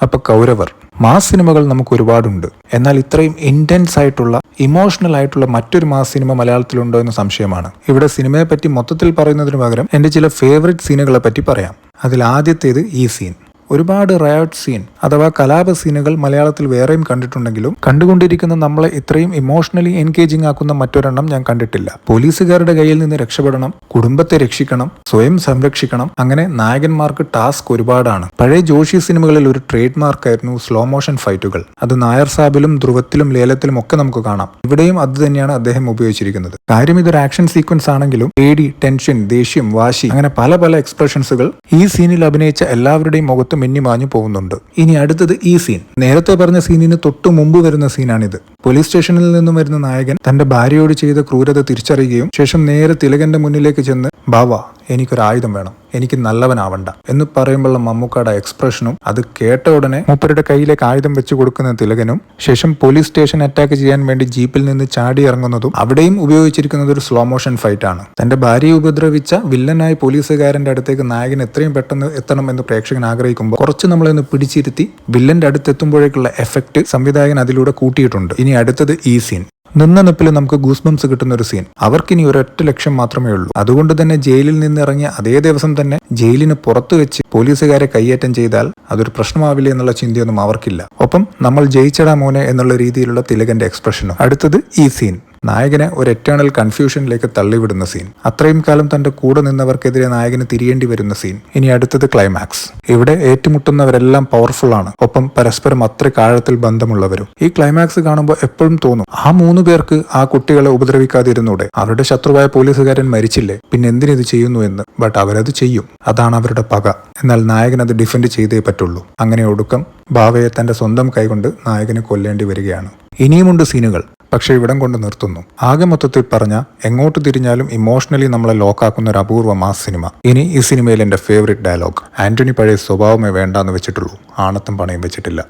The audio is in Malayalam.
അപ്പൊ കൗരവർ മാസ് സിനിമകൾ നമുക്ക് ഒരുപാടുണ്ട്. എന്നാൽ ഇത്രയും ഇന്റൻസ് ആയിട്ടുള്ള ഇമോഷണൽ ആയിട്ടുള്ള മറ്റൊരു മാസ് സിനിമ മലയാളത്തിലുണ്ടോ എന്ന് സംശയമാണ്. ഇവിടെ സിനിമയെ പറ്റി മൊത്തത്തിൽ പറയുന്നതിന് പകരം എന്റെ ചില ഫേവറേറ്റ് സീനുകളെ പറ്റി പറയാം. അതിൽ ആദ്യത്തേത് ഈ സീൻ. ഒരുപാട് റയോട്ട് സീൻ അഥവാ കലാപ സീനുകൾ മലയാളത്തിൽ വേറെയും കണ്ടിട്ടുണ്ടെങ്കിലും കണ്ടുകൊണ്ടിരിക്കുന്ന നമ്മളെ ഇത്രയും ഇമോഷണലി എൻഗേജിംഗ് ആക്കുന്ന മറ്റൊരെണ്ണം ഞാൻ കണ്ടിട്ടില്ല. പോലീസുകാരുടെ കയ്യിൽ നിന്ന് രക്ഷപ്പെടണം, കുടുംബത്തെ രക്ഷിക്കണം, സ്വയം സംരക്ഷിക്കണം, അങ്ങനെ നായകന്മാർക്ക് ടാസ്ക് ഒരുപാടാണ്. പഴയ ജോഷി സിനിമകളിൽ ഒരു ട്രേഡ് മാർക്കായിരുന്നു സ്ലോ മോഷൻ ഫൈറ്റുകൾ. അത് നായർ സാബിലും ധ്രുവത്തിലും ലേലത്തിലും ഒക്കെ നമുക്ക് കാണാം. ഇവിടെയും അത് തന്നെയാണ് അദ്ദേഹം ഉപയോഗിച്ചിരിക്കുന്നത്. കാര്യം ഇതൊരു ആക്ഷൻ സീക്വൻസ് ആണെങ്കിലും പേടി, ടെൻഷൻ, ദേഷ്യം, വാശി, അങ്ങനെ പല പല എക്സ്പ്രഷൻസുകൾ ഈ സീനിൽ അഭിനയിച്ച എല്ലാവരുടെയും മുഖത്ത് മിന്നിമാഞ്ഞു പോകുന്നുണ്ട്. ഇനി അടുത്തത് ഈ സീൻ. നേരത്തെ പറഞ്ഞ സീനിന് തൊട്ടു മുമ്പ് വരുന്ന സീനാണിത്. പോലീസ് സ്റ്റേഷനിൽ നിന്നും വരുന്ന നായകൻ തന്റെ ഭാര്യയോട് ചെയ്ത ക്രൂരത തിരിച്ചറിയുകയും ശേഷം നേരെ തിലകന്റെ മുന്നിലേക്ക് ചെന്ന് ബാവാ എനിക്കൊരു ആയുധം വേണം, എനിക്ക് നല്ലവനാവണ്ട എന്ന് പറയുമ്പോഴുള്ള മമ്മൂക്കാടെ എക്സ്പ്രഷനും അത് കേട്ട ഉടനെ മൂപ്പരുടെ കയ്യിലേക്ക് ആയുധം വെച്ചു കൊടുക്കുന്ന തിലകനും ശേഷം പോലീസ് സ്റ്റേഷൻ അറ്റാക്ക് ചെയ്യാൻ വേണ്ടി ജീപ്പിൽ നിന്ന് ചാടി ഇറങ്ങുന്നതും അവിടെയും ഉപയോഗിച്ചിരിക്കുന്നത് ഒരു സ്ലോ മോഷൻ ഫൈറ്റ് ആണ്. തന്റെ ഭാര്യയെ ഉപദ്രവിച്ച വില്ലനായ പോലീസുകാരന്റെ അടുത്തേക്ക് നായകൻ എത്രയും പെട്ടെന്ന് എത്തണം എന്ന് പ്രേക്ഷകൻ ആഗ്രഹിക്കുമ്പോൾ കുറച്ച് നമ്മളൊന്ന് പിടിച്ചിരുത്തി വില്ലന്റെ അടുത്തെത്തുമ്പോഴേക്കുള്ള എഫക്ട് സംവിധായകൻ അതിലൂടെ കൂട്ടിയിട്ടുണ്ട്. ഇനി അടുത്തത് ഈ സീൻ. നിന്ന നിപ്പിൽ നമുക്ക് ഗൂസ്ബംസ് കിട്ടുന്ന ഒരു സീൻ. അവർക്കിനി ഒരൊറ്റ ലക്ഷ്യം മാത്രമേ ഉള്ളൂ. അതുകൊണ്ട് തന്നെ ജയിലിൽ നിന്ന് ഇറങ്ങിയ അതേ ദിവസം തന്നെ ജയിലിന് പുറത്തു വെച്ച് പോലീസുകാരെ കയ്യേറ്റം ചെയ്താൽ അതൊരു പ്രശ്നമാവില്ല എന്നുള്ള ചിന്തയൊന്നും അവർക്കില്ല. ഒപ്പം നമ്മൾ ജയിച്ചടാ മോനെ എന്നുള്ള രീതിയിലുള്ള തിലകന്റെ എക്സ്പ്രഷനും. അടുത്തത് ഈ സീൻ. നായകനെ ഒരു എറ്റേണൽ കൺഫ്യൂഷനിലേക്ക് തള്ളിവിടുന്ന സീൻ. അത്രയും കാലം തന്റെ കൂടെ നിന്നവർക്കെതിരെ നായകന് തിരിയേണ്ടി വരുന്ന സീൻ. ഇനി അടുത്തത് ക്ലൈമാക്സ്. ഇവിടെ ഏറ്റുമുട്ടുന്നവരെല്ലാം പവർഫുൾ ആണ്, ഒപ്പം പരസ്പരം അത്ര ആഴത്തിൽ ബന്ധമുള്ളവരും. ഈ ക്ലൈമാക്സ് കാണുമ്പോൾ എപ്പോഴും തോന്നും, ആ 3 പേർക്ക് ആ കുട്ടികളെ ഉപദ്രവിക്കാതിരുന്നൂടെ? അവരുടെ ശത്രുവായ പോലീസുകാരൻ മരിച്ചില്ലേ, പിന്നെ എന്തിനിത് ചെയ്യുന്നു എന്ന്. ബട്ട് അവരത് ചെയ്യും, അതാണ് അവരുടെ പക. എന്നാൽ നായകൻ അത് ഡിഫെൻഡ് ചെയ്തേ പറ്റുള്ളൂ. അങ്ങനെ ഒടുക്കം ഭാവയെ തന്റെ സ്വന്തം കൈകൊണ്ട് നായകനെ കൊല്ലേണ്ടി വരികയാണ്. ഇനിയുമുണ്ട് സീനുകൾ, പക്ഷെ ഇവിടം കൊണ്ട് നിർത്തുന്നു. ആകെ മൊത്തത്തിൽ പറഞ്ഞ എങ്ങോട്ട് തിരിഞ്ഞാലും ഇമോഷണലി നമ്മളെ ലോക്കാക്കുന്ന ഒരു അപൂർവ മാസ് സിനിമ. ഇനി ഈ സിനിമയിൽ എന്റെ ഫേവറേറ്റ് ഡയലോഗ്. ആന്റണി പഴയ സ്വഭാവമേ വേണ്ടാന്ന് വെച്ചിട്ടുള്ളൂ, ആണത്തും പണയും വെച്ചിട്ടില്ല.